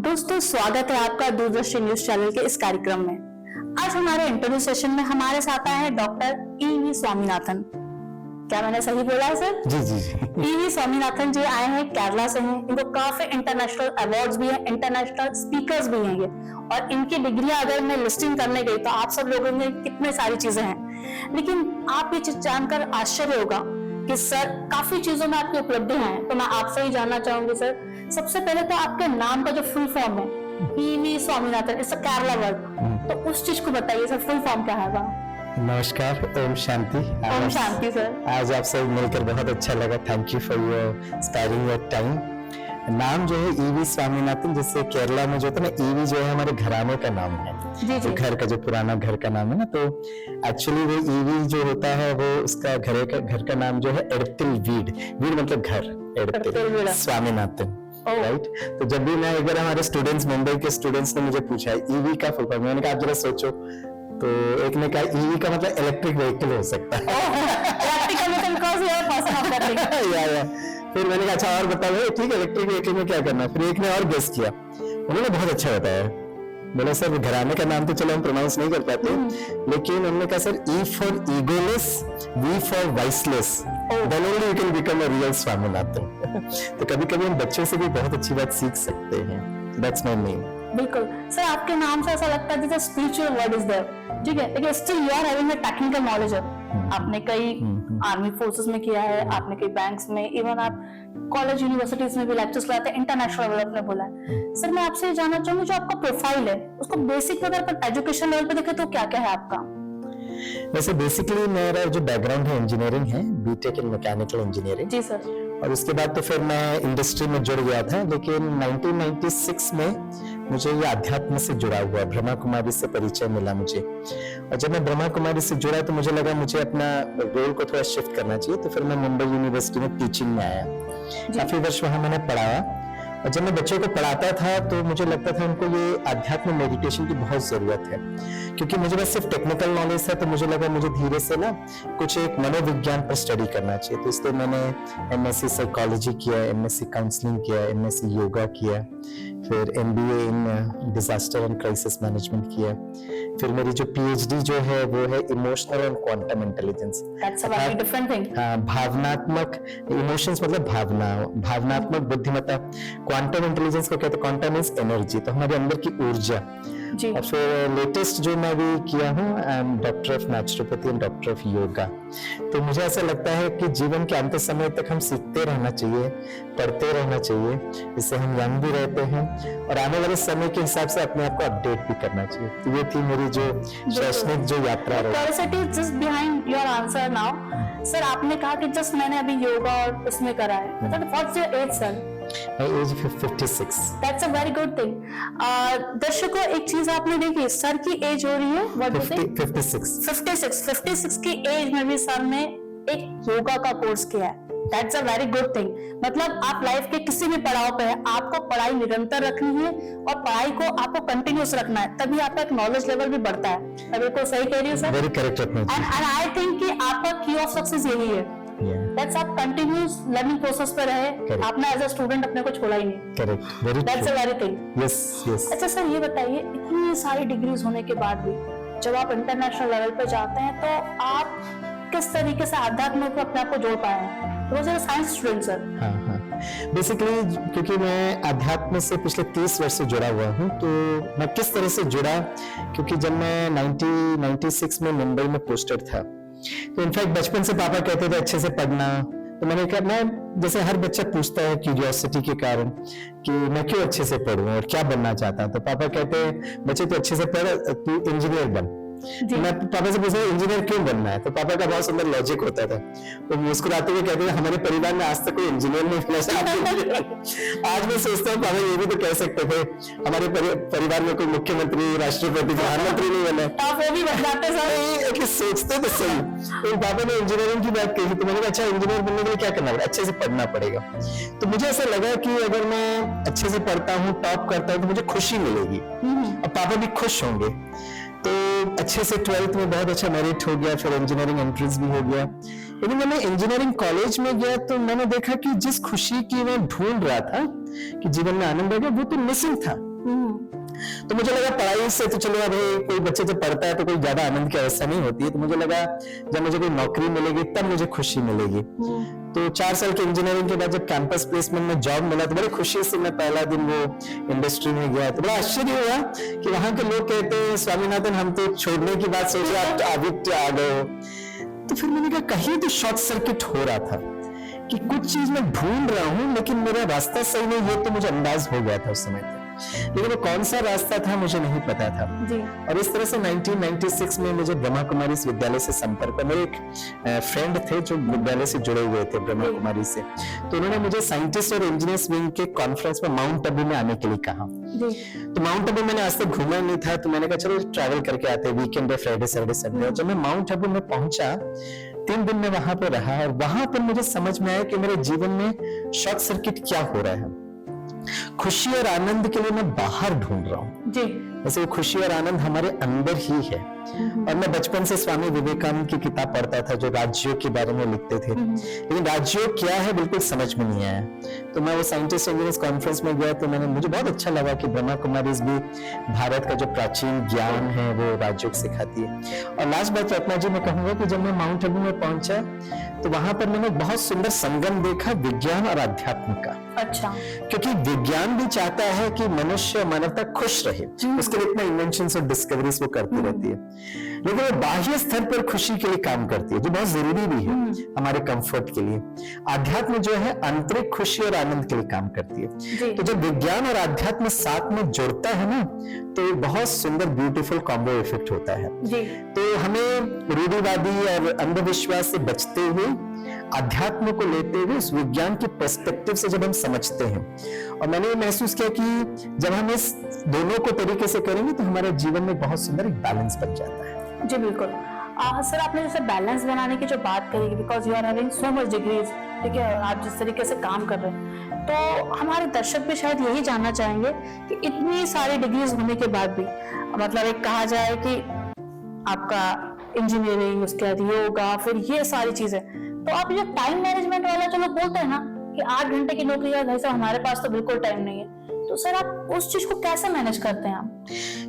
दोस्तों, स्वागत है आपका दूरदर्शी न्यूज चैनल के इस कार्यक्रम में। आज हमारे इंटरव्यू सेशन में हमारे साथ आए हैं डॉक्टर ईवी स्वामीनाथन। क्या मैंने सही बोला है सर? जी जी जी। ईवी स्वामीनाथन जी आए हैं, केरला से हैं। इनको काफी इंटरनेशनल अवार्ड्स भी हैं, इंटरनेशनल स्पीकर्स भी हैं ये। और इनकी डिग्रियां अगर मैं लिस्टिंग करने गई तो आप सब लोगों में कितने सारी चीजें हैं, लेकिन आप ये चीज जानकर आश्चर्य होगा कि सर काफी चीजों में आपकी उपलब्धियां हैं। तो मैं आपसे ही जानना चाहूंगी सर, सबसे पहले तो आपके नाम का जो फुल फॉर्म है EV Swaminathan, it's a Kerala word, तो उस चीज को बताइए सर, फुल फॉर्म क्या है? नमस्कार, ओम शांति। ओम शांति सर। आज आपसे मिलकर बहुत अच्छा लगा। Thank you for your sparing your time. नाम जो है ईवी स्वामीनाथन, जिससे केरला में जो था ना, ईवी जो है हमारे घराने का नाम है। जी जी। घर का जो पुराना घर का नाम है ना, तो एक्चुअली वो ईवी जो होता है वो उसका घर का नाम जो है एडतिल वीड मतलब घर, एडतिल स्वामीनाथन, राइट। तो जब भी मैं एक बार हमारे स्टूडेंट्स, मुंबई के स्टूडेंट्स ने मुझे पूछा ईवी का फुल फॉर्म, मैंने कहा आप जरा सोचो, तो एक ने कहा ईवी का मतलब इलेक्ट्रिक व्हीकल हो सकता है। फिर मैंने कहा अच्छा और बताओ, ठीक है इलेक्ट्रिक व्हीकल में क्या करना है। फिर एक ने और गेस किया, उन्होंने बहुत अच्छा बताया। बोला सर घराने का नाम तो चलो हम प्रोनाउंस नहीं कर पाते, लेकिन उन्होंने कहा sir E for egoless, V for viceless, then only you can become a real Swaminathan. तो कभी कभी हम बच्चों से भी बहुत अच्छी बात सीख सकते हैं। That's my name. बिल्कुल सर, आपके नाम से ऐसा लगता है जैसे स्पिरिचुअल वर्ड इज देयर, ठीक है, लेकिन still you are having a technical knowledge. आपने कई आर्मी फोर्सेस में किया है, आपने कई बैंक्स में, इवन आप कॉलेज यूनिवर्सिटीज में भी लेक्चर्स लाते हैं, इंटरनेशनल लेवल पे बोला है। सर मैं आपसे ये जानना चाहूंगी, जो आपका प्रोफाइल है उसको बेसिक अगर एजुकेशन लेवल पे देखें तो क्या क्या है आपका? वैसे बेसिकली मेरा जो बैकग्राउंड है इंजीनियरिंग है, बीटेक इन मैकेनिकल इंजीनियरिंग। जी सर। और उसके बाद तो फिर मैं इंडस्ट्री में जुड़ गया था, लेकिन 1996 में मुझे ये अध्यात्म से जुड़ा हुआ ब्रह्मा कुमारी से परिचय मिला मुझे। और जब मैं ब्रह्मा कुमारी से जुड़ा तो मुझे लगा मुझे अपना रोल को थोड़ा शिफ्ट करना चाहिए, तो फिर मैं मुंबई यूनिवर्सिटी में टीचिंग में आया। काफी वर्ष वहां मैंने पढ़ाया, और जब मैं बच्चों को पढ़ाता था तो मुझे लगता था उनको ये अध्यात्म मेडिटेशन की बहुत जरूरत है, क्योंकि मुझे बस सिर्फ टेक्निकल नॉलेज था। तो मुझे लगा मुझे धीरे से ना कुछ एक मनोविज्ञान पर स्टडी करना चाहिए। तो इसलिए मैंने एमएससी साइकोलॉजी किया, एमएससी काउंसलिंग किया, एमएससी योगा किया, फिर MBA in disaster and crisis management किया। फिर मेरी जो पीएचडी जो है वो है emotional and quantum intelligence. That's a very different thing. भावनात्मक, इमोशंस मतलब भावनात्मक बुद्धिमत्ता। क्वांटम इंटेलिजेंस को कहते हैं, क्वांटम इज एनर्जी, तो हमारे अंदर की ऊर्जा। और फिर लेटेस्ट जो मैं भी किया हूँ, I am doctor of naturopathy and doctor of yoga. तो मुझे ऐसा लगता है कि जीवन के अंत समय तक हम सीखते रहना चाहिए, पढ़ते रहना चाहिए, इससे हम यंग भी रहते हैं, और आने वाले समय के हिसाब से अपने आप को अपडेट भी करना चाहिए। तो ये थी मेरी जो शैक्षणिक जो यात्रा रही। Just behind your answer now sir, आपने कहा कि जस्ट मैंने अभी योगा और उसमें करा है। What's your age sir? My age 56. That's a very good thing. दर्शकों, एक चीज आपने देखी, सर की एज हो रही है 56 की एज में भी सर ने एक योगा का कोर्स किया है। That's a very good thing. मतलब आप लाइफ के किसी भी पड़ाव पे है, आपको पढ़ाई निरंतर रखनी है और पढ़ाई को आपको कंटिन्यूस रखना है, तभी आपका एक नॉलेज लेवल भी बढ़ता है। अभी को सही कह रही हूँ sir? Very correct. And I think कि आपका की ऑफ सक्सेस यही है। That's आप कंटिन्यूस लर्निंग प्रोसेस पे रहे, आपने एज अ स्टूडेंट अपने को छोड़ा ही नहीं। Correct, very true. That's a very thing. Yes, yes. अच्छा सर, ये बताइए, इतनी सारी डिग्रीज होने के बाद भी जब आप इंटरनेशनल लेवल पे जाते हैं तो आप किस तरीके से आध्यात्म को अपने आप को जोड़ पाए हैं? Science student sir. हाँ। बेसिकली क्योंकि मैं अध्यात्म से पिछले 30 वर्ष से जुड़ा हुआ हूँ, तो मैं किस तरह से जुड़ा, क्योंकि जब मैं 1996 में मुंबई में पोस्टेड था, तो इनफैक्ट बचपन से पापा कहते थे अच्छे से पढ़ना। तो मैंने कहा, मैं जैसे हर बच्चा पूछता है क्यूरियोसिटी के कारण कि मैं क्यों अच्छे से पढ़ूं और क्या बनना चाहता हूं, तो पापा कहते हैं बच्चे तू अच्छे से पढ़, तू इंजीनियर बन। मैं पापा से पूछा इंजीनियर क्यों बनना है, तो पापा का बहुत सुंदर लॉजिक होता था। तो मुस्कुराते हुए कहते हैं हमारे परिवार में आज तक कोई इंजीनियर नहीं बना। आज मैं सोचता हूँ पापा ये भी तो कह सकते थे हमारे परिवार में कोई मुख्यमंत्री, राष्ट्रपति, प्रधानमंत्री नहीं बना। आप वो भी बताते सर, सोचते तो सही। तो पापा ने इंजीनियरिंग की बात कही, तो मैंने कहा अच्छा इंजीनियर बनने के लिए क्या करना पड़ेगा? अच्छे से पढ़ना पड़ेगा। तो मुझे ऐसा लगा कि अगर मैं अच्छे से पढ़ता हूँ, टॉप करता हूँ, तो मुझे खुशी मिलेगी और पापा भी खुश होंगे। तो अच्छे से 12th में बहुत अच्छा मेरिट हो गया, फिर इंजीनियरिंग एंट्रेंस भी हो गया। लेकिन मैंने इंजीनियरिंग कॉलेज में गया तो मैंने देखा कि जिस खुशी की मैं ढूंढ रहा था कि जीवन में आनंद आ गया, वो तो मिसिंग था। तो मुझे लगा पढ़ाई से तो चलो अभी कोई बच्चे जब पढ़ता है तो कोई ज्यादा आनंद की अवस्था नहीं होती है, तो मुझे लगा जब मुझे कोई नौकरी मिलेगी तब मुझे खुशी मिलेगी। तो 4 साल की इंजीनियरिंग के बाद जब कैंपस प्लेसमेंट में जॉब मिला तो बड़ी खुशी से मैं पहला दिन वो इंडस्ट्री में गया, तो बड़ा आश्चर्य हुआ कि वहां के लोग कहते हैं स्वामीनाथन हम तो छोड़ने की बात सोच रहे, आप तो आदित्य आ गए हो। तो फिर मैंने कहा कहीं तो शॉर्ट सर्किट हो रहा था कि कुछ चीज मैं ढूंढ रहा हूं लेकिन मेरा रास्ता सही नहीं, ये तो मुझे अंदाज हो गया था उस समय तक, लेकिन वो कौन सा रास्ता था मुझे नहीं पता था जी। और इस तरह से 1996 में मुझे ब्रह्मा कुमारी विद्यालय से संपर्क हुआ। मेरे एक फ्रेंड थे जो विद्यालय से जुड़े हुए थे ब्रह्मा कुमारी से, तो उन्होंने मुझे साइंटिस्ट और इंजीनियर्स विंग के कॉन्फ्रेंस में माउंट आबू में आने के लिए कहा जी। तो माउंट आबू मैंने आज तक घूमा नहीं था, तो मैंने कहा चलो ट्रैवल करके आते, वीकेंड है, फ्राइडे सैटरडे संडे। जब मैं माउंट आबू में पहुंचा 3 दिन में वहां पर रहा और वहां पर मुझे समझ में आया कि मेरे जीवन में शॉर्ट सर्किट क्या हो रहा है। खुशी और आनंद के लिए मैं बाहर ढूंढ रहा हूँ जी, वैसे वो खुशी और आनंद हमारे अंदर ही है। और मैं बचपन से स्वामी विवेकानंद की किताब पढ़ता था जो राजयोग के बारे में लिखते थे, लेकिन राजयोग क्या है बिल्कुल समझ में नहीं आया। तो मैं वो साइंटिस्ट इंजीनियर्स कॉन्फ्रेंस में गया तो मुझे बहुत अच्छा लगा कि ब्रह्मा कुमारीज भी भारत का जो प्राचीन ज्ञान है वो राजयोग सिखाती है। और लास्ट बात रत्ना जी मैं कहूंगा कि जब मैं माउंट आबू में पहुंचा तो वहां पर मैंने बहुत सुंदर संगम देखा विज्ञान और अध्यात्म का। अच्छा, क्योंकि विज्ञान भी चाहता है कि मनुष्य मानवता खुश रहे, उसके लिए इतना इन्वेंशंस और डिस्कवरीज वो करती रहती है, लेकिन वो बाह्य स्तर पर खुशी के लिए काम करती है जो बहुत जरूरी भी है हमारे कंफर्ट के लिए। आध्यात्म जो है आंतरिक खुशी और आनंद के लिए काम करती है। तो जब विज्ञान और आध्यात्म साथ में जुड़ता है ना तो बहुत सुंदर ब्यूटीफुल कॉम्बो इफेक्ट होता है जी। तो हमें रूढ़िवादी और अंधविश्वास से बचते हुए अध्यात्म को लेते हुए उस विज्ञान के पर्सपेक्टिव से जब हम समझते हैं, और मैंने ये महसूस किया कि जब हम इस दोनों को तरीके से करेंगे तो हमारे जीवन में बहुत सुंदर एक बैलेंस बन जाता है। जी बिल्कुल। सर आपने जैसे बैलेंस बनाने की जो बात करी, because you are having so much degrees, ठीक है, आप जिस तरीके से काम कर रहे हैं, तो हमारे दर्शक भी शायद यही जानना चाहेंगे कि इतनी सारी डिग्रीज होने के बाद भी, मतलब एक कहा जाए कि आपका इंजीनियरिंग, उसके बाद योगा, फिर ये सारी चीजें, तो आप ये टाइम मैनेजमेंट वाला जो लोग बोलते हैं ना कि 8 घंटे की नौकरी है, भाई साहब हमारे पास तो बिल्कुल टाइम नहीं है, तो सर आप उस चीज को कैसे मैनेज करते हैं आप?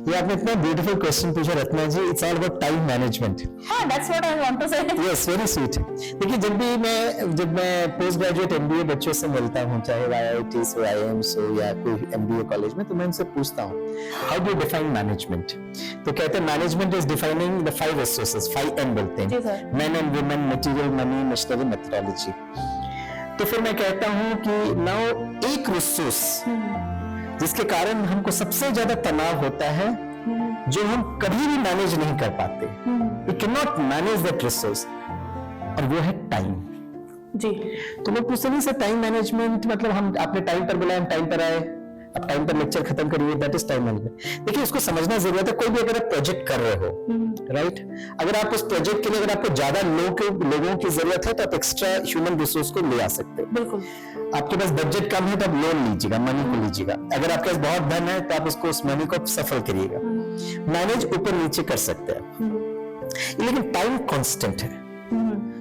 ये आपने इतना ब्यूटीफुल क्वेश्चन पूछा Ratna ji, it's all about time management. हाँ, that's what I want to say. Yes, very sweet. देखिए जब मैं पोस्ट ग्रेजुएट एमबीए बच्चों से मिलता हूँ, चाहे IIT हो, IIMs हो या कोई MBA कॉलेज में, तो मैं उनसे पूछता हूँ how do you define management. तो कहते हैं management is defining the 5 resources, 5M बोलते हैं, main and women, material, money, machinery, methodology. तो फिर मैं कहता हूँ कि नाउ एक रिसोर्स जिसके कारण हमको सबसे ज्यादा तनाव होता है, जो हम कभी भी मैनेज नहीं कर पाते, we can not manage that resource, और वो है टाइम जी। तो मैं पूछते नहीं सर टाइम मैनेजमेंट मतलब हम आपने टाइम पर बुलाया, हम टाइम पर आए, अब टाइम पर लेक्चर खत्म करिए, दैट इज टाइम मैनेजमेंट। देखिए उसको समझना जरूरत है। कोई भी अगर आप प्रोजेक्ट कर रहे हो, राइट, अगर आप उस प्रोजेक्ट के लिए अगर आपको ज्यादा लोगों की जरूरत है तो आप एक्स्ट्रा ह्यूमन रिसोर्स को ले आ सकते हो। बिल्कुल। आपके पास बजट कम है तो आप लोन लीजिएगा, मनी को लीजिएगा। अगर आपके पास बहुत धन है तो आप उसको उस मनी को सफल करिएगा। मैनेज ऊपर नीचे कर सकते हैं, लेकिन टाइम कांस्टेंट है।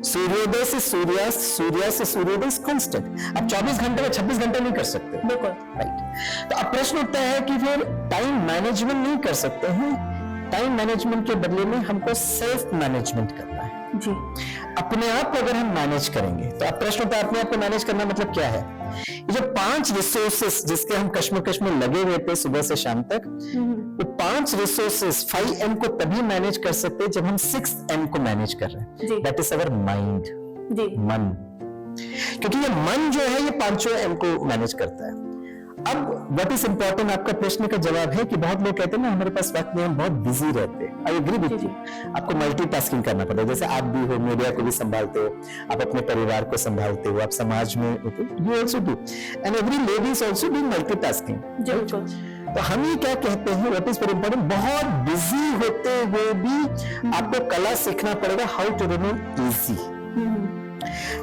सूर्योदय से सूर्यास्त, सूर्यास्त से सूर्योदय कांस्टेंट। आप 24 घंटे में 26 घंटे नहीं कर सकते। बिल्कुल राइट। तो अब प्रश्न उठता है कि फिर टाइम मैनेजमेंट नहीं कर सकते हैं, टाइम मैनेजमेंट के बदले में हमको सेल्फ मैनेजमेंट करना है जी। अपने आप को अगर हम मैनेज करेंगे तो अब प्रश्न होता है अपने आप को मैनेज करना मतलब क्या है। ये जो 5 रिसोर्सेस जिसके हम कश्मकश में लगे हुए थे सुबह से शाम तक, वो 5 रिसोर्सेस 5M को तभी मैनेज कर सकते हैं जब हम 6M को मैनेज कर रहे हैं, दैट इज अवर माइंड, मन। क्योंकि ये मन जो है ये 5 M को मैनेज करता है। अब व्हाट इज इंपॉर्टेंट, आपका प्रश्न का जवाब है कि बहुत लोग कहते हैं ना हमारे पास वक्त नहीं, हम बहुत बिजी रहते हैं। I agree with you. आपको मल्टीटास्किंग करना पड़ता है, जैसे आप भी हो, मीडिया को भी संभालते हो, आप अपने परिवार को संभालते हो, आप समाज में you also do, and every lady is also doing multitasking. तो हम ये क्या कहते हैं, व्हाट इज वेरी इंपॉर्टेंट, बहुत बिजी होते हुए भी आपको कला सीखना पड़ेगा, हाउ टू रिमेन इजी।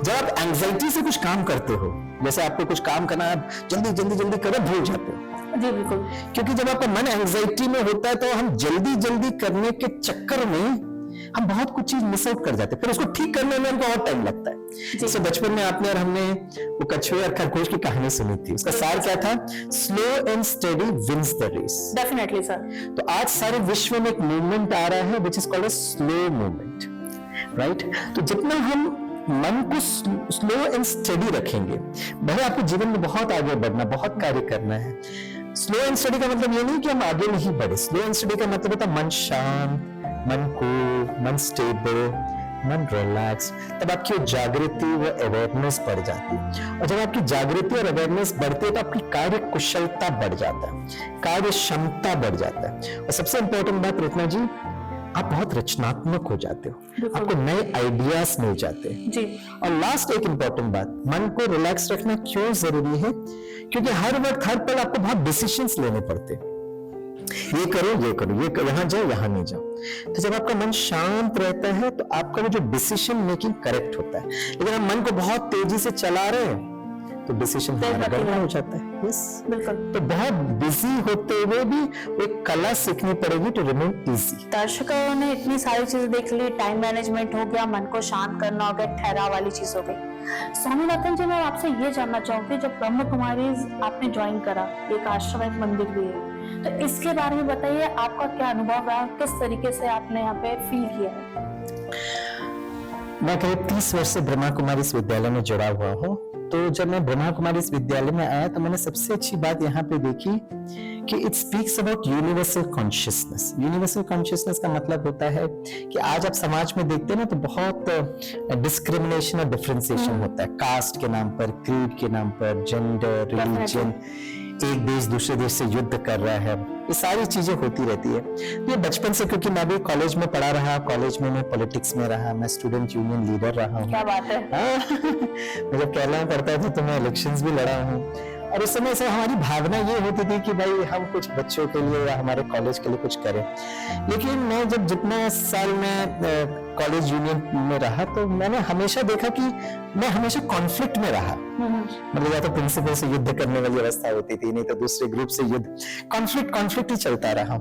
जब आप एंजाइटी से कुछ काम करते हो, जैसे आपको कुछ काम करना, आप जल्दी करो, भूल जाते हो जी। बिल्कुल। क्योंकि जब आपका मन एंजाइटी में होता है तो हम जल्दी करने के चक्कर में हम बहुत कुछ चीज मिस आउट कर जाते हैं, फिर उसको ठीक करने में हमको और टाइम लगता है। जैसे बचपन में आपने और हमने वो कछुए और खरगोश की कहानी सुनी थी, उसका सार क्या था? Slow and steady wins the race. Definitely sir. तो आज सारे विश्व में एक मूवमेंट आ रहा है which is called a slow movement, right? तो जितना हम मन को स्लो एंड स्टडी रखेंगे, भले आपके जीवन में बहुत आगे बढ़ना, बहुत कार्य करना है। स्लो एंड स्टडी का मतलब ये नहीं कि हम आगे नहीं बढ़े। स्लो एंड स्टडी का मतलब होता है मन शांत, मन कूल, मन स्टेबल, मन रिलैक्स। तब आपकी वो जागृति, वो अवेयरनेस बढ़ जाती है। और जब आपकी जागृति और अवेयरनेस बढ़ती है तो आपकी कार्य कुशलता बढ़ जाता है, कार्य क्षमता बढ़ जाता है। और सबसे इंपॉर्टेंट बात रत्ना जी, आप बहुत रचनात्मक हो जाते हो, आपको नए आइडियाज मिल जाते हैं जी। और लास्ट एक इंपॉर्टेंट बात, मन को रिलैक्स रखना क्यों जरूरी है? क्योंकि हर वक्त हर पल आपको बहुत डिसीजंस लेने पड़ते हैं, ये करो, ये करो, ये करो, यहाँ जाओ, यहाँ नहीं जाओ। तो जब आपका मन शांत रहता है तो आपका वो जो डिसीजन मेकिंग करेक्ट होता है। लेकिन हम मन को बहुत तेजी से चला रहे हैं तो डिसीजन गड़बड़ हो जाता है। यस, बिल्कुल। तो बहुत बिजी होते हुए भी एक कला सीखनी पड़ेगी टू रिमेन इजी। दर्शकों ने इतनी सारी चीजें देख ली, टाइम मैनेजमेंट हो गया, मन को शांत करना हो गया, ठहराव वाली चीज हो गई। स्वामीनाथन जी, मैं आपसे ये जानना चाहूंगी, जब ब्रह्म कुमारी आपने ज्वाइन करा, एक आश्रम, एक मंदिर भी है, तो इसके बारे में बताइए, आपका क्या अनुभव रहा, किस तरीके से आपने यहाँ पे फील किया? मैं करीब 30 वर्ष से ब्रह्मा कुमारी इस विद्यालय में जुड़ा हुआ हूँ। तो जब मैं ब्रह्मा कुमारी इस विद्यालय में आया तो मैंने सबसे अच्छी बात यहाँ पे देखी कि it speaks about universal consciousness. Universal consciousness का मतलब होता है कि आज आप समाज में देखते हैं ना, तो बहुत डिस्क्रिमिनेशन और डिफरेंशिएशन होता है, कास्ट के नाम पर, क्रीड के नाम पर, जेंडर, रिलीजन, एक देश दूसरे देश से युद्ध कर रहा है, ये सारी चीजें होती रहती है। ये बचपन से, क्योंकि मैं भी कॉलेज में पढ़ा रहा, कॉलेज में मैं पॉलिटिक्स में रहा, मैं स्टूडेंट यूनियन लीडर रहा हूँ। क्या बात है। मुझे कहना पड़ता था तो मैं इलेक्शंस भी लड़ा हूँ। और उस समय से हमारी भावना ये होती थी कि भाई हम कुछ बच्चों के लिए या हमारे कॉलेज के लिए कुछ करें। लेकिन मैं जब जितना साल में कॉलेज यूनियन में रहा तो मैंने हमेशा देखा कि मैं हमेशा कॉन्फ्लिक्ट में रहा। मतलब या तो प्रिंसिपल से युद्ध करने वाली अवस्था होती थी, नहीं तो दूसरे ग्रुप से युद्ध, कॉन्फ्लिक्ट ही चलता रहा।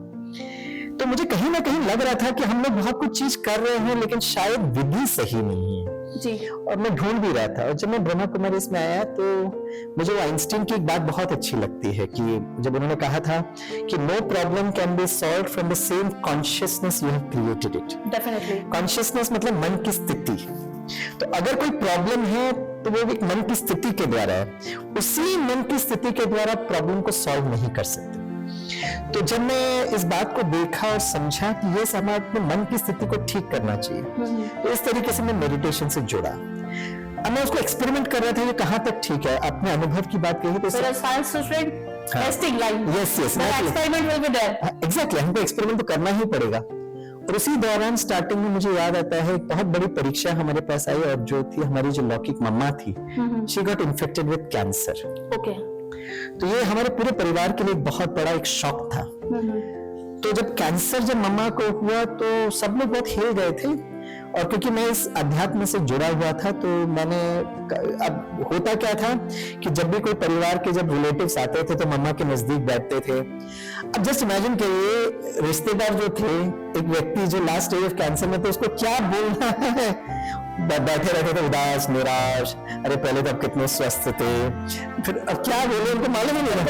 तो मुझे कहीं ना कहीं लग रहा था कि हम लोग बहुत कुछ चीज कर रहे हैं लेकिन शायद विधि सही नहीं है जी। और मैं ढूंढ भी रहा था। और जब मैं ब्रह्मा कुमारी इसमें आया तो मुझे वो आइंस्टीन की एक बात बहुत अच्छी लगती है कि जब उन्होंने कहा था कि no problem can be solved from the same consciousness you have created it. Definitely. Consciousness मतलब मन की स्थिति। तो अगर कोई प्रॉब्लम है तो वो एक मन की स्थिति के द्वारा है, उसी मन की स्थिति के द्वारा प्रॉब्लम को सॉल्व नहीं कर सकते। तो जब मैं इस बात को देखा और समझा कि ये समाज में मन की स्थिति को ठीक करना चाहिए, तो इस तरीके से मैं मेडिटेशन से जुड़ा। अब मैं उसको एक्सपेरिमेंट कर रहा था ये कहाँ तक ठीक है। अपने अनुभव की बात कही तो science student testing line. Yes yes, experiment will be there. Exactly, हमको एक्सपेरिमेंट तो करना ही पड़ेगा। और उसी दौरान स्टार्टिंग में मुझे याद आता है एक बहुत बड़ी परीक्षा हमारे पास आई और जो थी हमारी जो लौकिक मम्मा थी, she got infected with cancer. Okay. तो ये हमारे पूरे परिवार के लिए बहुत बड़ा एक शॉक था। तो जब कैंसर जब मम्मा को हुआ तो सब लोग बहुत हिल गए थे। और क्योंकि मैं इस अध्यात्म से जुड़ा हुआ था तो मैंने, अब होता क्या था कि जब भी कोई परिवार के जब रिलेटिव्स आते थे तो मम्मा के नजदीक बैठते थे। अब जस्ट इमेजिन करिए, रिश्तेदार जो थे, एक व्यक्ति जो लास्ट स्टेज ऑफ कैंसर में, तो उसको क्या बोलना है, बैठे रहते थे उदास, निराश, अरे पहले तो अब कितने स्वस्थ थे, फिर अब क्या बोले उनको मालूम ही नहीं था।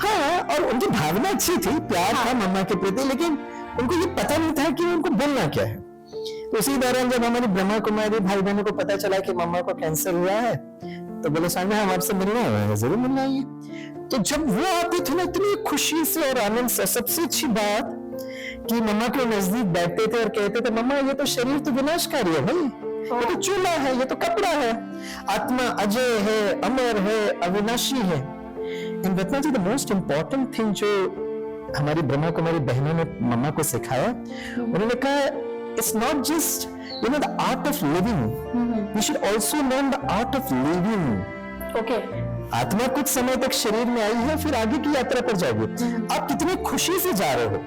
हाँ, और उनकी भावना अच्छी थी, प्यार था मम्मा के प्रति, लेकिन उनको ये पता नहीं था कि उनको बोलना क्या है। तो उसी दौरान जब हमारी ब्रह्मा कुमारी भाई बहनों को पता चला कि मम्मा को कैंसर हुआ है तो बोले स्वामी हम आपसे मिलने आए हैं, जरूर मिलना आइए। तो जब वो आते थे ना इतनी खुशी से और आनंद से, सबसे अच्छी बात कि मम्मा के नजदीक बैठते थे और कहते थे मम्मा ये तो शरीर तो विनाशकारी है भाई, ये तो चूल्हा है, ये तो कपड़ा है, आत्मा अजय है, अमर है, अविनाशी है। And Ratna ji, the most important thing जो हमारी ब्रह्मा कुमारी बहनों ने मम्मा को सिखाया, उन्होंने कहा it's not just you know the art of living, we should also learn the art of living. Okay. आत्मा कुछ समय तक शरीर में आई है, फिर आगे की यात्रा पर जाओगे, आप कितनी खुशी से जा रहे हो।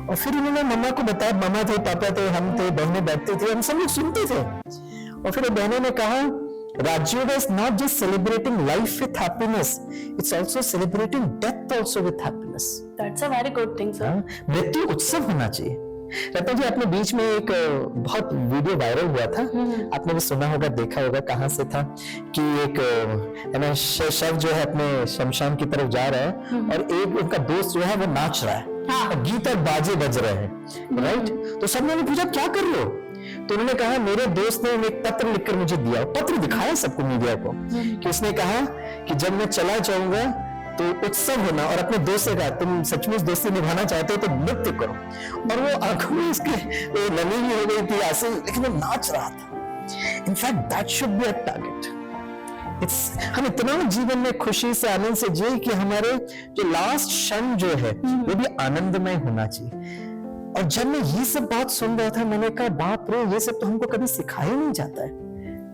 और फिर उन्होंने मम्मा को बताया, मम्मा थे, पापा थे, हम थे, बहनें बैठते थे, हम सब लोग सुनते थे। और फिर बहनों ने कहा Rajyoga is not just celebrating life with happiness, it's also celebrating death also with happiness. That's a very good thing, sir. मृत्यु उत्सव होना चाहिए। रत्ना जी, आपने बीच में एक बहुत वीडियो वायरल हुआ था, आपने भी सुना होगा, देखा होगा, कहाँ से था कि एक है ना शव जो है अपने शमशान की तरफ जा रहा है और एक उनका दोस्त जो है वो नाच रहा है, हाँ। गीत और बाजे बज रहे हैं, राइट? तो सबने पूछा क्या कर रहे हो? तो उन्होंने कहा मेरे दोस्त ने एक पत्र लिखकर मुझे दिया, पत्र दिखाया सबको, मीडिया को, कि उसने कहा कि जब मैं चला जाऊंगा तो उत्सव होना, और अपने दोस्त से कहा तुम सचमुच दोस्ती निभाना चाहते हो तो नृत्य करो। और वो आंखों में उसके नमी भी हो गई थी आंसू, लेकिन वो नाच रहा था। In fact that should be a target. हम इतना जीवन में खुशी से, आनंद से जिए कि हमारे जो लास्ट क्षण जो है वो भी आनंदमय होना चाहिए। और जब मैं ये सब बात सुन रहा था, मैंने कहा बाप रे, ये सब तो हमको कभी सिखाया नहीं जाता है।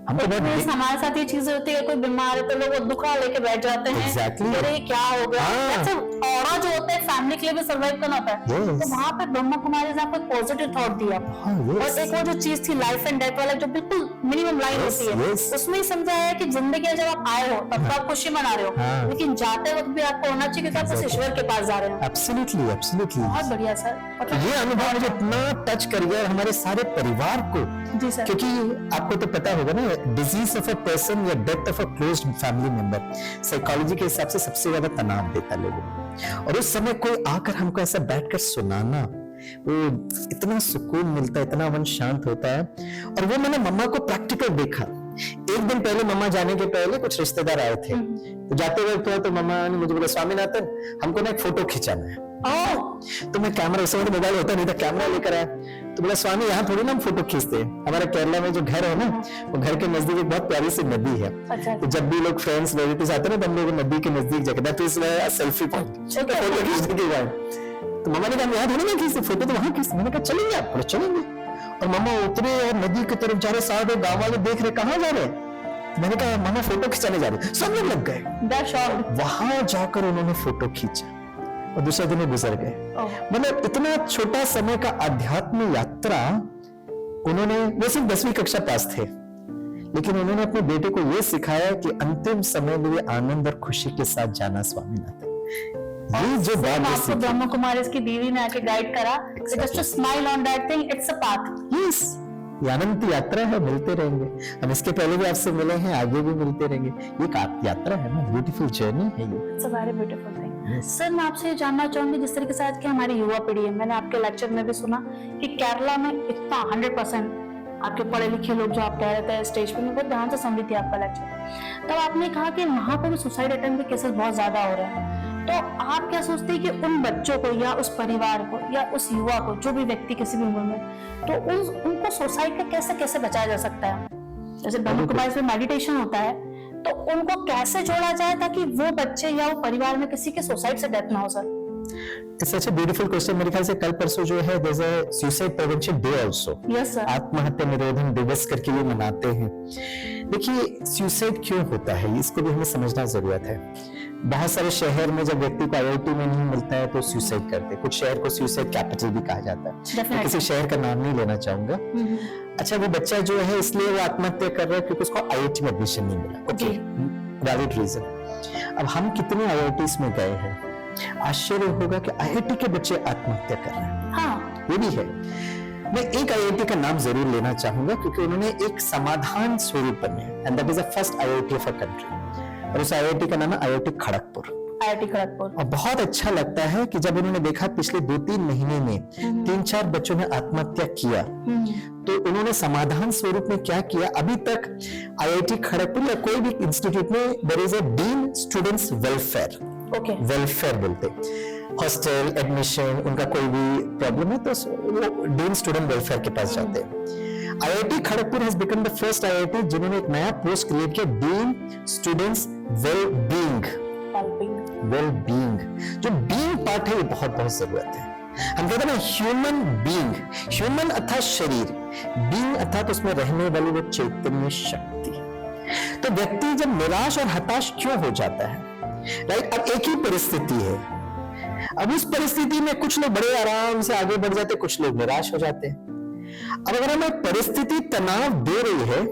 हमको बहुत हमारे साथ ये चीजें होती है, कोई बीमार है तो लोग वो दुखा लेके बैठ जाते हैं। Exactly. अरे क्या हो गया, ऐसे ऑरा जो होता है फैमिली के लिए भी सर्वाइव करना होता है। Yes. तो वहां पे ब्रह्मा कुमारी ने आपको पॉजिटिव थॉट दिया। yes. और एक वो जो चीज थी लाइफ एंड डेथ वाला, जो बिल्कुल मिनिमम लाइन Yes, होती है, yes. उसमें ही समझाया कि जिंदगी में जब आप आए हो तब तो आप खुशी मना रहे हो, लेकिन जाते वक्त भी आपको होना चाहिए कि आप उस ईश्वर के पास जा रहे हो। Absolutely, absolutely. बहुत बढ़िया सर, मतलब ये अनुभव मुझे इतना टच कर गया हमारे सारे परिवार को। जी सर। क्योंकि आपको तो पता होगा ना, डिजीज ऑफ अ पर्सन या death of a closed family member psychology के हिसाब से सबसे ज्यादा तनाव देता है लोगों को। और उस समय कोई आकर हमको ऐसा बैठकर सुनाना, वो इतना सुकून मिलता है, इतना मन शांत होता है। और वो मैंने मम्मा को प्रैक्टिकल देखा। एक दिन पहले, मम्मा जाने के पहले कुछ रिश्तेदार आए थे, तो जाते वक्त तो मम्मा ने मुझे बोला स्वामीनाथन हमको ना एक फोटो खिंचाना है। तो मैं कैमरा, उस समय तो मोबाइल होता नहीं था, कैमरा लेकर आया। तो बोला स्वामी यहाँ थोड़ी ना हम फोटो खींचते हैं, हमारे केरला में जो घर है ना, वो घर के नजदीक एक बहुत प्यारी सी नदी है। अच्छा। तो जब भी लोग फ्रेंड्स रिलेटिव्स आते हैं ना, तो हम लोग नदी के नजदीक जाकर, that is selfie point, photo खींचने की बात। तो मम्मा ने कहा यहाँ थोड़ी ना खींचते फोटो, तो वहां खींचते। मैंने कहा चलेंगे आप? बोले चलेंगे। और मम्मा उतरे और नदी की तरफ जा रहे, सारे गाँव वाले देख रहे कहाँ जा रहे हैं। मैंने कहा मामा फोटो खिंचाने जा रहे, सब लोग लग गए। वहां जाकर उन्होंने फोटो खींचा और दूसरे दिन गुजर गए। मतलब इतना छोटा समय का अध्यात्म यात्रा उन्होंने, वो सिर्फ 10वीं कक्षा पास थे, लेकिन उन्होंने अपने बेटे को ये सिखाया कि अंतिम समय में भी आनंद और खुशी के साथ जाना स्वामीनाथन। ये जो बात आपको ब्रह्मा कुमारी की दीदी ने आके गाइड करा, just to smile on that thing, it's a path. Yes, ये आनंद की यात्रा है, मिलते रहेंगे हम। इसके पहले भी आपसे मिले हैं, आगे भी मिलते रहेंगे। ये एक यात्रा है ना, ब्यूटीफुल जर्नी है ये। It's a very beautiful thing. Sir मैं आपसे ये जानना चाहूंगी, जिस तरीके से आज की हमारी युवा पीढ़ी है, मैंने आपके लेक्चर में भी सुना कि केरला में इतना 100% आपके पढ़े लिखे लोग जो आप कह रहे थे स्टेज पे, मैं बहुत ध्यान से सुन रही थी आपका लेक्चर। तब आपने कहा कि वहां पर भी सुसाइड अटेम्प्ट के केसेस बहुत ज्यादा हो रहे हैं। तो आप क्या सोचते हैं कि उन बच्चों को या उस परिवार को या उस युवा को, जो भी व्यक्ति किसी भी उम्र में, तो उनको सुसाइड से कैसे कैसे बचाया जा सकता है? जैसे ब्रह्मा कुमारी में मेडिटेशन होता है, तो उनको कैसे जोड़ा जाए ताकि वो बच्चे या वो परिवार में किसी के सुसाइड से डेथ ना हो sir? It's such a beautiful question। मेरे ख्याल से कल परसों जो है there's a suicide prevention day also। Yes sir। आत्महत्या निरोधन दिवस करके भी मनाते हैं। देखिए सुसाइड क्यों होता है, इसको भी हमें समझना जरूरत है। बहुत सारे शहर में जब व्यक्ति को IIT में नहीं मिलता है तो सुसाइड करते हैं। कुछ शहर को सुसाइड कैपिटल भी कहा जाता है। मैं किसी शहर का नाम नहीं लेना चाहूंगा। अच्छा, वो बच्चा जो है इसलिए वो आत्महत्या कर रहा है क्योंकि उसको IIT में एडमिशन नहीं मिला। Okay, valid reason. अब हम कितने IITs में गए हैं, आश्चर्य होगा कि IIT के बच्चे आत्महत्या कर रहे हैं। हाँ, ये भी है। मैं एक IIT का नाम जरूर लेना चाहूंगा क्योंकि उन्होंने एक समाधान स्वरूप बनाया, and that is the first IIT of a country. और उस IIT का नाम है IIT खड़गपुर। IIT खड़गपुर। और बहुत अच्छा लगता है कि जब उन्होंने देखा पिछले 2-3 महीने में 3-4 बच्चों ने आत्महत्या किया, तो उन्होंने समाधान स्वरूप में क्या किया, अभी तक IIT खड़गपुर या कोई भी इंस्टीट्यूट में there is a dean students welfare. Okay, welfare बोलते, हॉस्टल एडमिशन, उनका कोई भी प्रॉब्लम है तो वो डीन स्टूडेंट वेलफेयर के पास जाते हैं। IIT Kharagpur has become the first IIT जिन्होंने एक नया पोस्ट क्रिएट किया, डीन स्टूडेंट्स वेल-बीइंग। जो बीइंग पार्ट है ये बहुत बहुत जरूरत है। हम कहते हैं ना ह्यूमन बीइंग, ह्यूमन अर्थात शरीर, बीइंग अर्थात उसमें रहने वाली वो चैतन्य शक्ति। तो व्यक्ति जब निराश और हताश क्यों हो जाता है, राइट? अब एक ही परिस्थिति है, अब उस परिस्थिति में कुछ लोग बड़े आराम से आगे बढ़ जाते, कुछ लोग निराश हो जाते हैं। अब अगर हमें परिस्थिति तनाव दे रही है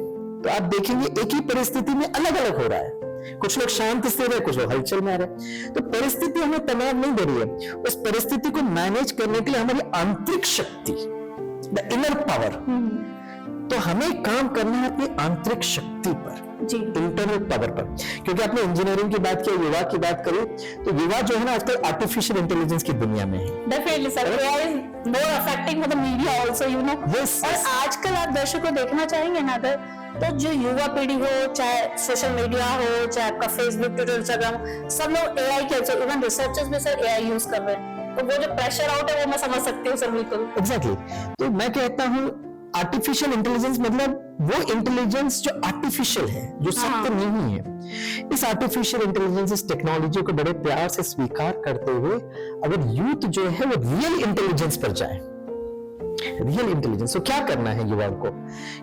तो आप देखेंगे एक ही परिस्थिति में अलग अलग हो रहा है। कुछ लोग शांत से रहे, कुछ लोग हलचल में आ रहे। तो परिस्थिति हमें तनाव नहीं दे रही है, उस परिस्थिति को मैनेज करने के लिए हमारी आंतरिक शक्ति, द इनर पावर, तो हमें काम करना है अपनी आंतरिक शक्ति पर, जी, इंटरनल पावर पर। क्योंकि आपने इंजीनियरिंग की बात की, युवा की बात करी, तो युवा जो है ना आजकल आर्टिफिशियल इंटेलिजेंस की दुनिया में है। Definitely sir, AI is more affecting for the media also, you know। Yes, और yes. आजकल आप दर्शकों को देखना चाहेंगे ना अगर, तो जो युवा पीढ़ी हो, चाहे सोशल मीडिया हो, चाहे आपका फेसबुक, ट्विटर, इंस्टाग्राम, सब लोग AI के, इवन रिसर्चर्स भी सर AI यूज कर रहे हैं। तो वो जो प्रेशर आउट है वो मैं समझ सकती हूँ सर, बिल्कुल। एग्जैक्टली। तो मैं कहता हूँ आर्टिफिशियल इंटेलिजेंस मतलब वो इंटेलिजेंस जो आर्टिफिशियल है, जो सत्य नहीं है। इस आर्टिफिशियल इंटेलिजेंस, इस टेक्नोलॉजी को बड़े प्यार से स्वीकार करते हुए अगर यूथ जो है वो रियल इंटेलिजेंस पर जाए, रियल इंटेलिजेंस, तो क्या करना है युवाओं को?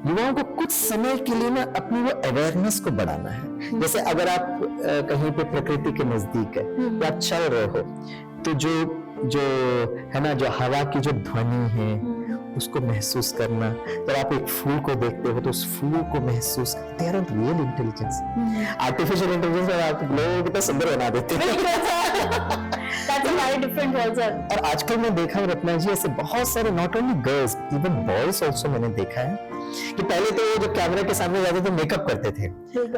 युवाओं को कुछ समय के लिए ना अपनी वो अवेयरनेस को बढ़ाना है। जैसे अगर आप कहीं पे प्रकृति के नजदीक है या आप चल रहे हो, तो जो है ना, जो हवा की जो ध्वनि है उसको महसूस करना। जब आप एक फूल को देखते हो तो उस फूल को महसूस, they are real intelligence. Artificial intelligence और आप लोगों को तो सुंदर बना देते हैं। That's a very different world, sir। और आजकल मैं देखा हूँ रत्ना जी, ऐसे बहुत सारे not only girls, even boys also मैंने देखा है कि पहले तो जो कैमरा के सामने जाते थे मेकअप करते थे।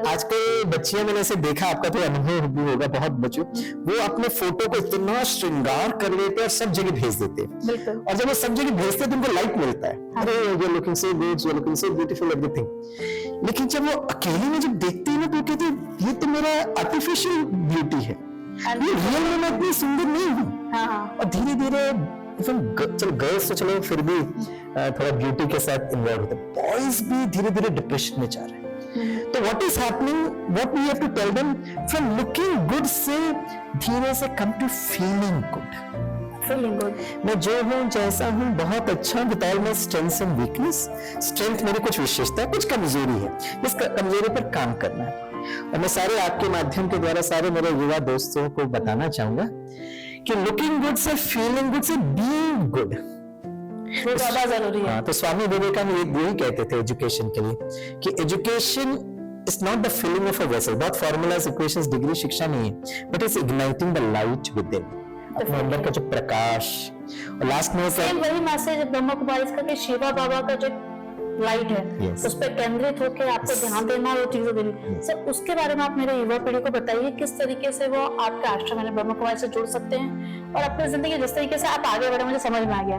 आजकल बच्चियां मैंने ऐसे देखा, आपका तो अनुभव भी होगा, बहुत बच्चे वो अपने फोटो को इतना श्रृंगार कर लेते हैं और सब जगह भेज देते हैं। और जब वो सब जगह भेजते हैं तो उनको लाइक मिलता है, अरे you are looking so good, you are looking so beautiful, everything. लेकिन जब वो अकेले में जब देखते हैं ना तो कहते हैं ये तो मेरा आर्टिफिशियल ब्यूटी है, ये रियल में मैं इतनी सुंदर नहीं हूँ। और धीरे धीरे चलो गर्ल्स तो चलो फिर भी थोड़ा ब्यूटी के साथ इन्वॉल्व होते हैं, बॉयज भी धीरे धीरे डिप्रेशन में जा रहे हैं। तो what is happening, what we have to tell them, from looking good से धीरे से come to feeling good. Feeling good, मैं जो हूँ जैसा हूँ बहुत अच्छा, with all my strengths and weakness. Strength मेरी कुछ विशेषता है, कुछ कमजोरी है, इस कमजोरी पर काम करना है। और मैं सारे आपके माध्यम के द्वारा सारे मेरे युवा दोस्तों को बताना चाहूंगा कि लुकिंग गुड से फीलिंग गुड से बीइंग गुड वो ज्यादा जरूरी है। हाँ, तो स्वामी विवेकानंद यही कहते थे एजुकेशन के लिए कि education is not the filling of a vessel, बहुत फॉर्मूलाज, इक्वेशंस, डिग्री, शिक्षा नहीं है, but is igniting the light within, अपने अंदर का जो प्रकाश। और लास्ट में वही मैसेज ब्रह्म कुमारी का कि शिवा बाबा का जो लाइट है, yes, उस पर केंद्रित होकर आपको ध्यान देना और चीजें देनी। सर उसके बारे में आप मेरे युवा पीढ़ी को बताइए, किस तरीके से वो आपके आश्रम में ब्रह्म कुमारी से जुड़ सकते हैं और अपनी जिंदगी जिस तरीके से आप आगे बढ़े। मुझे समझ में आ गया,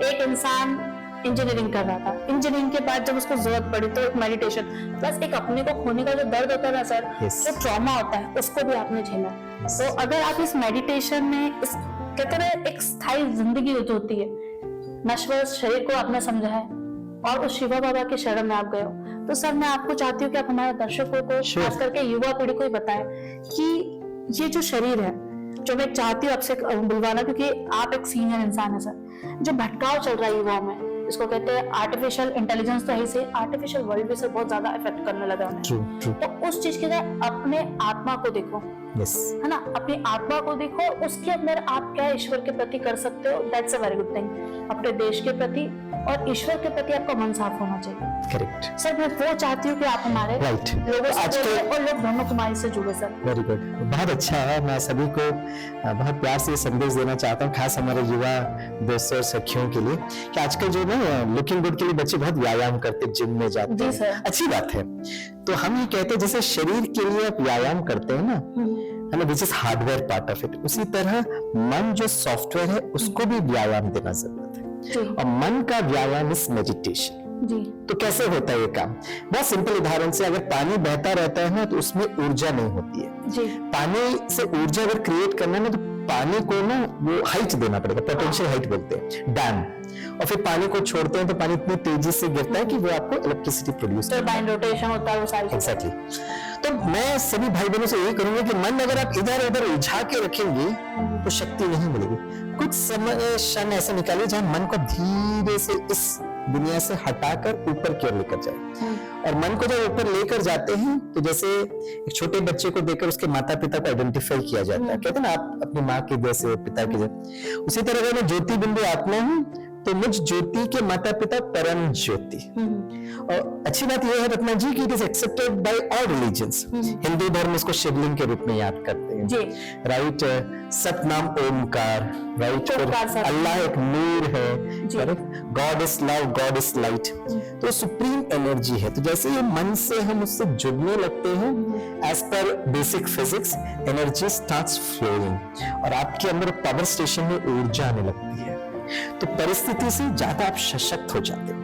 एक इंसान इंजीनियरिंग कर रहा था, इंजीनियरिंग के बाद जब उसको जरूरत पड़ी तो एक मेडिटेशन प्लस एक अपने को खोने का जो दर्द होता है ना सर, जो ट्रॉमा होता है, उसको भी आपने झेला। तो अगर आप इस मेडिटेशन में, इस कहते हैं एक स्थायी जिंदगी होती है, नश्वर शरीर को आपने समझा है और उस शिवा बाबा के शरण में आप गए हो, तो सर मैं आपको चाहती हूँ कि आप हमारे दर्शकों को, खास करके युवा पीढ़ी को बताएं कि ये जो शरीर है, जो मैं चाहती हूँ आपसे बुलवाना, क्योंकि आप एक सीनियर इंसान है सर, जो भटकाव चल रहा है युवाओं में, इसको कहते हैं आर्टिफिशियल इंटेलिजेंस, तो है से आर्टिफिशियल वर्ल्ड भी सर बहुत ज्यादा इफेक्ट करने लगा है। तो उस चीज के लिए अपने आत्मा को देखो, है ना, अपनी आत्मा को देखो, उसके अंदर आप क्या ईश्वर के प्रति कर सकते हो, that's a very good thing. अपने देश के प्रति और ईश्वर के प्रति आपका मन साफ होना चाहिए। करेक्ट सर, मैं वो चाहती हूँ कि आप हमारे लोगों से और लोग ब्रह्म कुमारी से जुड़े सर। वेरी गुड, बहुत अच्छा है। मैं सभी को बहुत प्यार से संदेश देना चाहता हूँ, खास हमारे युवा दोस्तों और सखियों के लिए, कि आजकल जो ना लुकिंग गुड के लिए बच्चे बहुत व्यायाम करते, जिम में जाते हैं, अच्छी बात है। तो हम ये कहते हैं जैसे शरीर के लिए आप व्यायाम करते हैं ना, है ना, which is hardware part of it, उसी तरह मन जो सॉफ्टवेयर है उसको भी व्यायाम देना जरूरत है। और मन का व्यायाम इज मेडिटेशन। तो कैसे होता है ये काम? बहुत सिंपल उदाहरण से, अगर पानी बहता रहता है ना तो उसमें ऊर्जा नहीं होती है। पानी से ऊर्जा अगर क्रिएट करना है ना, तो पानी को ना वो हाइट देना पड़ेगा, पोटेंशियल हाइट बोलते हैं, डैम। और फिर पानी को छोड़ते हैं तो पानी इतनी तेजी से गिरता है कि वो आपको इलेक्ट्रिसिटी प्रोड्यूस करता है, रोटेशन होता है वो सारी। एग्जैक्टली। तो मैं सभी भाई बहनों से यही करूंगा कि मन अगर आप इधर उधर उलझा के रखेंगे तो शक्ति नहीं मिलेगी। कुछ समय क्षण ऐसे निकालिए जहां मन को धीरे से इस दुनिया से हटाकर ऊपर की ओर लेकर जाए। और मन को जब ऊपर लेकर जाते हैं तो जैसे एक छोटे बच्चे को देखकर उसके माता पिता को आइडेंटिफाई किया जाता है, कहते हैं ना, आप अपनी माँ के जैसे, पिता के जैसे, उसी तरह अगर मैं ज्योति बिंदु आत्मा हूँ तो मुझ ज्योति के माता पिता परम ज्योति। और अच्छी बात यह है रत्ना जी कि it is accepted by all religions. Hindu धर्म इसको शिवलिंग के रूप में याद करते हैं जी। Right. Satnam Omkar, right. Omkar sir. Allah एक नूर है, जी। Correct. God is love, God is light. तो सुप्रीम एनर्जी है। तो जैसे ये मन से हम उससे जुड़ने लगते हैं, as per basic physics energy starts flowing और आपके अंदर पावर स्टेशन में ऊर्जा आने लगती है। तो परिस्थिति से ज्यादा आप सशक्त हो जाते हो।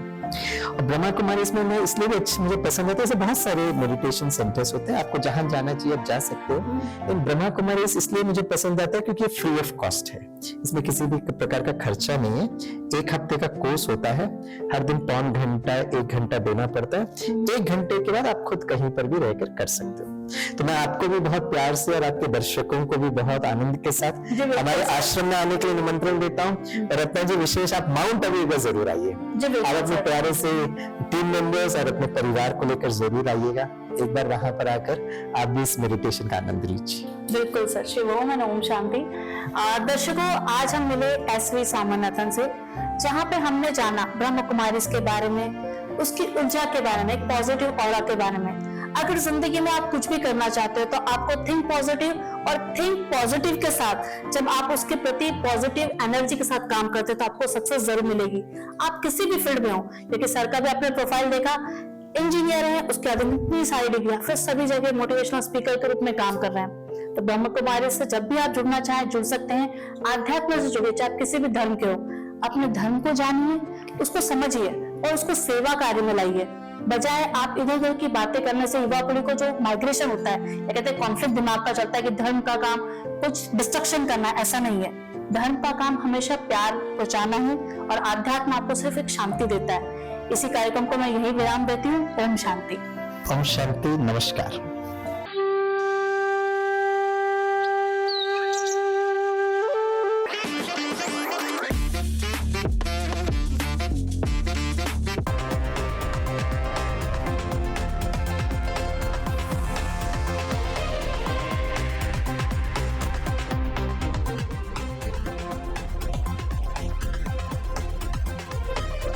और ब्रह्मा कुमारी इसमें मैं इसलिए भी मुझे पसंद आता है, ऐसे बहुत सारे मेडिटेशन सेंटर्स होते हैं, आपको जहां जाना चाहिए आप जा सकते हो। लेकिन ब्रह्मा कुमारी इसलिए मुझे पसंद आता है क्योंकि ये फ्री ऑफ कॉस्ट है, इसमें किसी भी प्रकार का खर्चा नहीं है। 1 हफ्ते का कोर्स होता है, हर दिन पौन घंटा 1 घंटा देना पड़ता है। 1 घंटे के बाद आप खुद कहीं पर भी रहकर कर सकते हो। तो मैं आपको भी बहुत प्यार से और आपके दर्शकों को भी बहुत आनंद के साथ हमारे आश्रम में आने के लिए निमंत्रण देता हूँ। रत्ना जी विशेष आप माउंट आबू एक बार जरूर आइए। आप अपने प्यारे से टीम मेंबर्स और अपने परिवार को लेकर जरूर आइएगा। एक बार वहां पर आकर आप भी इस मेडिटेशन का आनंद लीजिए। बिल्कुल sir, Shiv ohm and Om Shanti. दर्शकों, आज हम मिले एसवी सामनाथन से, जहाँ पे हमने जाना ब्रह्म कुमारी के बारे में, उसकी ऊर्जा के बारे में, एक पॉजिटिव ऑरा के बारे में। अगर जिंदगी में आप कुछ भी करना चाहते हो तो आपको थिंक पॉजिटिव, और थिंक पॉजिटिव के साथ जब आप उसके प्रति पॉजिटिव एनर्जी के साथ काम करते हो तो आपको सक्सेस जरूर मिलेगी। आप किसी भी फील्ड में हो, क्योंकि सर का भी आपने प्रोफाइल देखा, इंजीनियर है, उसके बाद इतनी सारी डिग्रियां, फिर सभी जगह मोटिवेशनल स्पीकर के रूप में काम कर रहे हैं। तो ब्रह्म कुमारी से जब भी आप जुड़ना चाहें जुड़ सकते हैं। आध्यात्म से जुड़िए, चाहे आप किसी भी धर्म के हो। अपने धर्म को जानिए, उसको समझिए और उसको सेवा कार्य में लाइए। बजाय आप इधर उधर की बातें करने से युवा पीढ़ी को जो माइग्रेशन होता है, या कहते हैं कॉन्फ्लिक्ट दिमाग का चलता है कि धर्म का काम कुछ डिस्ट्रक्शन करना है, ऐसा नहीं है। धर्म का काम हमेशा प्यार पहुंचाना है और आध्यात्म आपको सिर्फ एक शांति देता है। इसी कार्यक्रम को मैं यही विराम देती हूँ। ओम शांति। ओम शांति। नमस्कार।